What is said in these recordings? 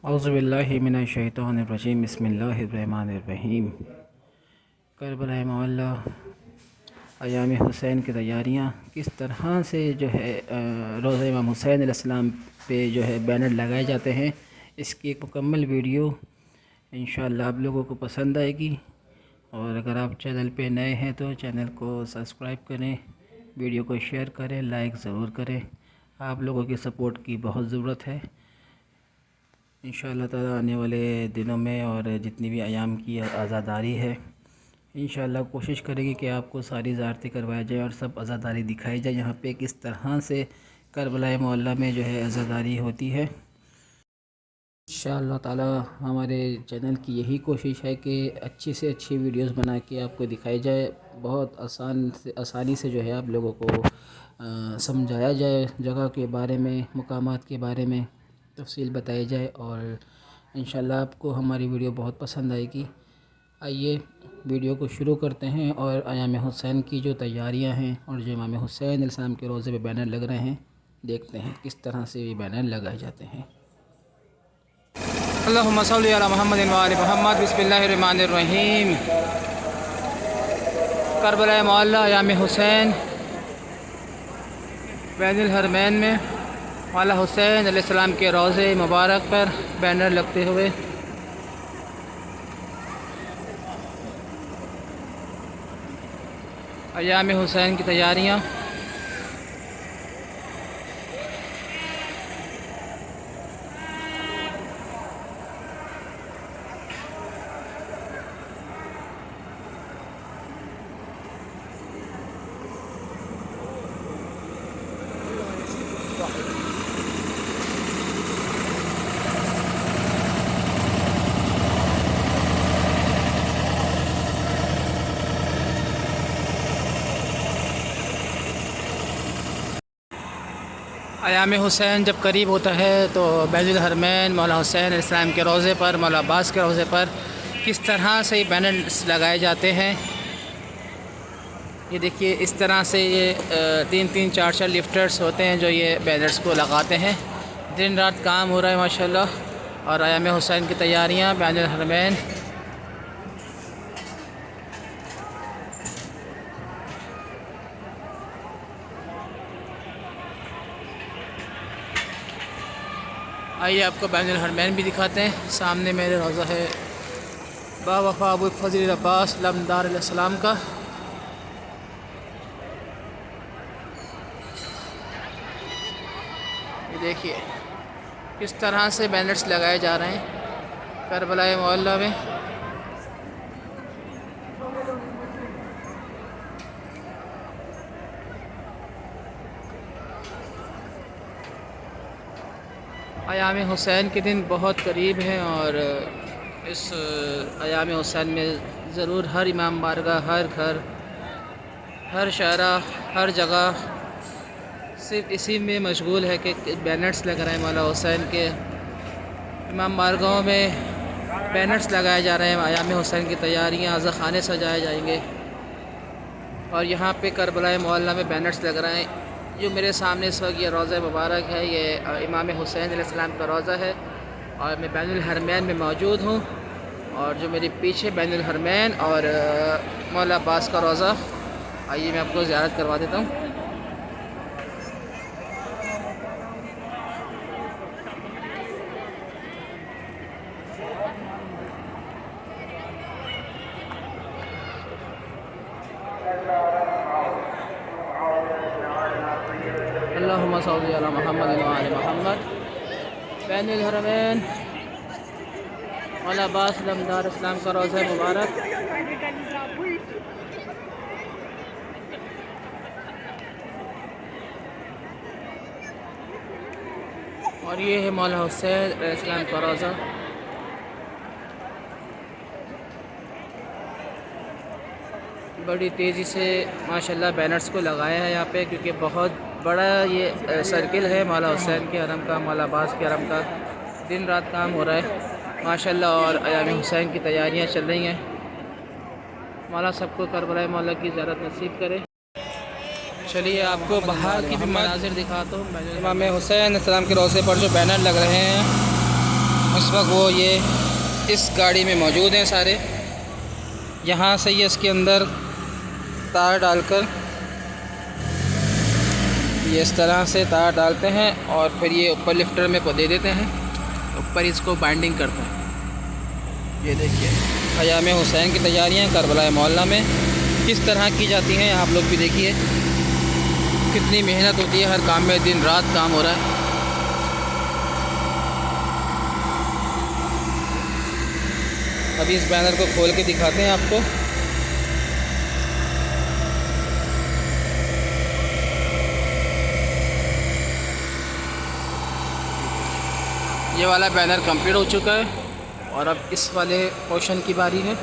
औज़ुबिल्लाहि मिनश्शैतानिर्रजीम बिस्मिल्लाहिर्रहमानिर्रहीम। करबला मौला अयाम हुसैन की तैयारियाँ किस तरह से जो है रोज़ा इमाम हुसैन अलैहिस्सलाम पे जो है बैनर लगाए जाते हैं, इसकी एक मुकम्मल वीडियो इंशाअल्लाह आप लोगों को पसंद आएगी। और अगर आप चैनल पे नए हैं तो चैनल को सब्सक्राइब करें, वीडियो को शेयर करें, लाइक ज़रूर करें। आप लोगों की सपोर्ट की बहुत ज़रूरत है। इंशाअल्लाह ताला आने वाले दिनों में और जितनी भी अयाम की आज़ादारी है, इंशाअल्लाह कोशिश करेंगे कि आपको सारी ज़ियारतें करवाया जाए और सब आज़ादारी दिखाई जाए। यहाँ पे किस तरह से करबला मोहल्ला में जो है आज़ादारी होती है। इंशाअल्लाह ताला हमारे चैनल की यही कोशिश है कि अच्छी से अच्छी वीडियोस बना के आपको दिखाई जाए। बहुत आसानी से जो है आप लोगों को समझाया जाए, जगह के बारे में, मकामात के बारे में तफसील बताई जाए और इंशाअल्लाह आपको हमारी वीडियो बहुत पसंद आएगी। आइए वीडियो को शुरू करते हैं और अयाम हुसैन की जो तैयारियां हैं और जो इमाम हुसैन अलैहिस्सलाम के रोज़े पे बैनर लग रहे हैं, देखते हैं किस तरह से ये बैनर लगाए जाते हैं। अल्लाहुम्मा सल्लि अला मुहम्मदिन व आलि मुहम्मद। बिस्मिल्लाहिर्रहमानिर्रहीम। करबला मोहल्ला अयाम हुसैन बैनुल हरमैन में मौला हुसैन अलैहिस्सलाम के रोज़े मुबारक पर बैनर लगते हुए अयाम हुसैन की तैयारियाँ। अयाम हुसैन जब करीब होता है तो बैनुल हरमैन मौला हुसैन अलैहिस्सलाम के रोज़े पर, मौला अब्बास के रोज़े पर किस तरह से बैनर्स लगाए जाते हैं, ये देखिए। इस तरह से ये 3-3, 4-4 लिफ्टर्स होते हैं जो ये बैनर्स को लगाते हैं। दिन रात काम हो रहा है माशाल्लाह। और अयाम हुसैन की तैयारियाँ बैनुल हरमैन। आइए आपको बैनुल हरमैन भी दिखाते हैं। सामने मेरे रोज़ा है बावफ़ा अबू फ़ज़ल अब्बास लम्दार अलैहिस्सलाम का। ये देखिए किस तरह से बैनर्स लगाए जा रहे हैं करबला मोहल्ला में। अयाम हुसैन के दिन बहुत करीब हैं और इस अयाम हुसैन में ज़रूर हर इमाम बारगाह, हर घर, हर शारा, हर जगह सिर्फ इसी में मशगूल है कि बैनर्स लग रहे हैं। मौला हुसैन के इमाम बारगाहों में बैनर्स लगाए जा रहे हैं। अयाम हुसैन की तैयारियाँ, अज़ाख़ाने सजाए जाएंगे और यहाँ पे करबला मोहल्ला में बैनर्स लग रहे हैं। जो मेरे सामने इस वक्त ये रोज़ा मुबारक है, ये इमाम हुसैन अलैहिस्सलाम का रोज़ा है और मैं बैनुल हरमैन में मौजूद हूँ। और जो मेरे पीछे बैनुल हरमैन और मौला अब्बास का रोज़ा। आइए मैं आपको ज़ियारत करवा देता हूँ। अल्लाहुम्मा सल्लि अला मुहम्मदिन व आलि मुहम्मद। बैनुल हरमैन मौला अब्बास लम्दार इस्लाम का रोज़ा मुबारक। और ये है मौला हुसैन अलैहिस्सलाम का रोज़ा। बड़ी तेज़ी से माशाल्लाह बैनर्स को लगाया है यहाँ पे, क्योंकि बहुत बड़ा ये सर्किल है मौला हुसैन के हरम का, मौला अब्बास के हरम का। दिन रात काम हो रहा है माशाल्लाह और अयाम हुसैन की तैयारियाँ चल रही हैं। मौला सबको करबला मौला की ज़ियारत नसीब करे। चलिए आपको बाहर की भी मनाजिर दिखाता हूँ। इमाम हुसैन अलैहिस्सलाम के रोज़े पर जो बैनर लग रहे हैं इस वक्त वो ये इस गाड़ी में मौजूद हैं सारे। यहाँ से ये इसके अंदर तार डालकर ये इस तरह से तार डालते हैं और फिर ये ऊपर लिफ्टर में दे देते हैं, ऊपर इसको बाइंडिंग करते हैं। ये देखिए अयाम हुसैन की तैयारियाँ करबला मोहल्ला में किस तरह की जाती हैं, आप लोग भी देखिए कितनी मेहनत होती है, हर काम में दिन रात काम हो रहा है। अभी इस बैनर को खोल के दिखाते हैं आपको। ये वाला बैनर कंप्लीट हो चुका है और अब इस वाले पोर्शन की बारी है।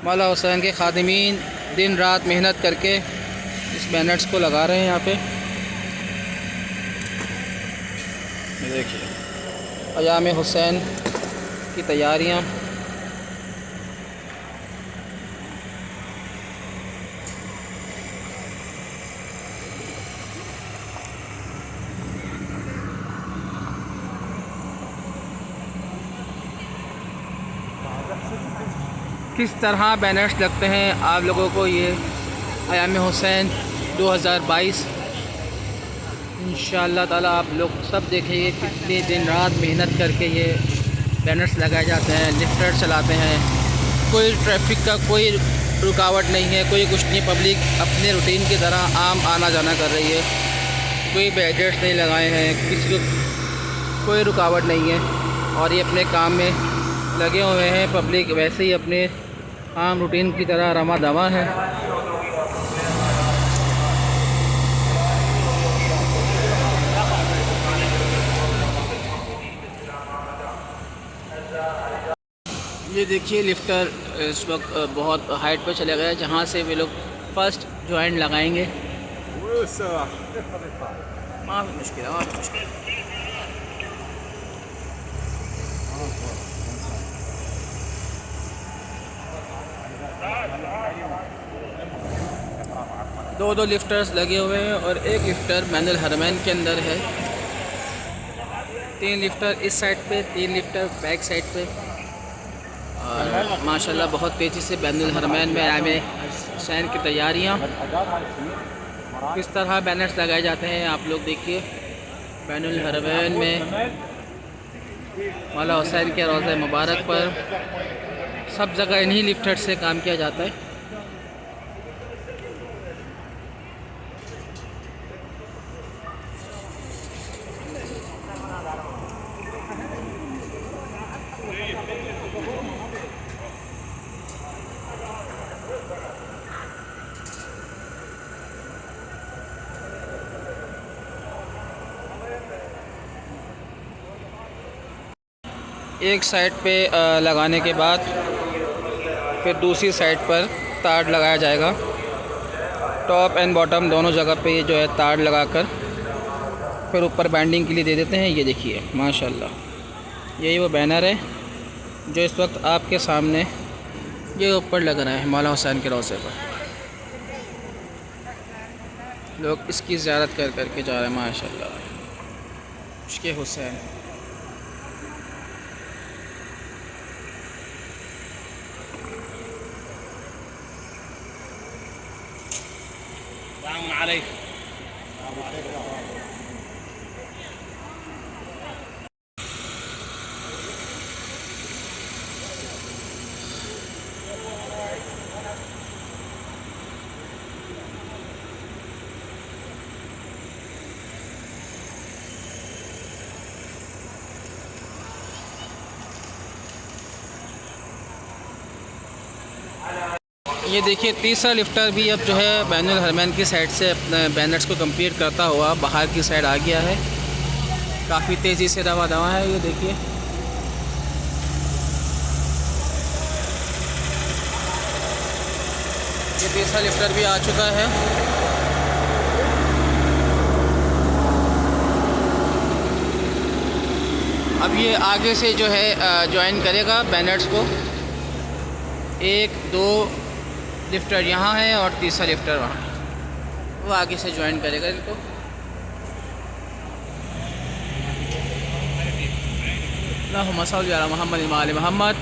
मौला हुसैन के खादिमीन दिन रात मेहनत करके इस बैनर्स को लगा रहे हैं यहाँ पे। ये देखिए अयाम हुसैन की तैयारियाँ। किस तरह बैनर्स लगते हैं आप लोगों को ये अयाम हुसैन 2022 इंशाअल्लाह ताला आप लोग सब देखेंगे कितने दिन रात मेहनत करके ये बैनर्स लगाए जाते हैं, लिफ्टर चलाते हैं। कोई ट्रैफिक का कोई रुकावट नहीं है, कोई कुछ नहीं, पब्लिक अपने रूटीन की तरह आम आना जाना कर रही है। कोई बैरियर्स नहीं लगाए हैं, किसी को कोई रुकावट नहीं है और ये अपने काम में लगे हुए हैं। पब्लिक वैसे ही अपने आम रूटीन की तरह रमा दवा है। ये देखिए लिफ्टर इस वक्त बहुत हाइट पर चले गए, जहाँ से वे लोग फर्स्ट जॉइंट लगाएंगे। माफ़ी मुश्किल है, माफ़ी मुश्किल। दो लिफ्टर्स लगे हुए हैं और एक लिफ्टर बैनुल हरमैन के अंदर है। 3 लिफ्टर इस साइड पे, 3 लिफ्टर बैक साइड पे। और माशाल्लाह बहुत तेज़ी से बैनुल हरमैन में अयाम हुसैन की तैयारियाँ। किस तरह बैनर्स लगाए जाते हैं आप लोग देखिए। बैनुल हरमैन में मौला हुसैन के रोज़े मुबारक पर सब जगह इन्हीं लिफ्टर से काम किया जाता है। एक साइड पे लगाने के बाद फिर दूसरी साइड पर तार लगाया जाएगा। टॉप एंड बॉटम दोनों जगह पे जो है तार लगाकर फिर ऊपर बैंडिंग के लिए दे देते हैं। ये देखिए माशाल्लाह यही वो बैनर है जो इस वक्त आपके सामने ये ऊपर लग रहा है मौला हुसैन के रोज़े पर। लोग इसकी ज़ियारत कर कर के जा रहे हैं माशाल्लाह। इश्क़ हुसैन। ये देखिए तीसरा लिफ्टर भी अब जो है बैनुल हरमैन की साइड से अपने बैनर्स को कंप्लीट करता हुआ बाहर की साइड आ गया है। काफ़ी तेज़ी से रवा दवा है। ये देखिए ये तीसरा लिफ्टर भी आ चुका है। अब ये आगे से जो है ज्वाइन करेगा बैनर्स को। 1 2 लिफ्टर यहाँ है और तीसरा लिफ्टर वहाँ, वो आगे से ज्वाइन करेगा इनको। अल्लाहुम्मा सल्लि अला मुहम्मद व आले मोहम्मद।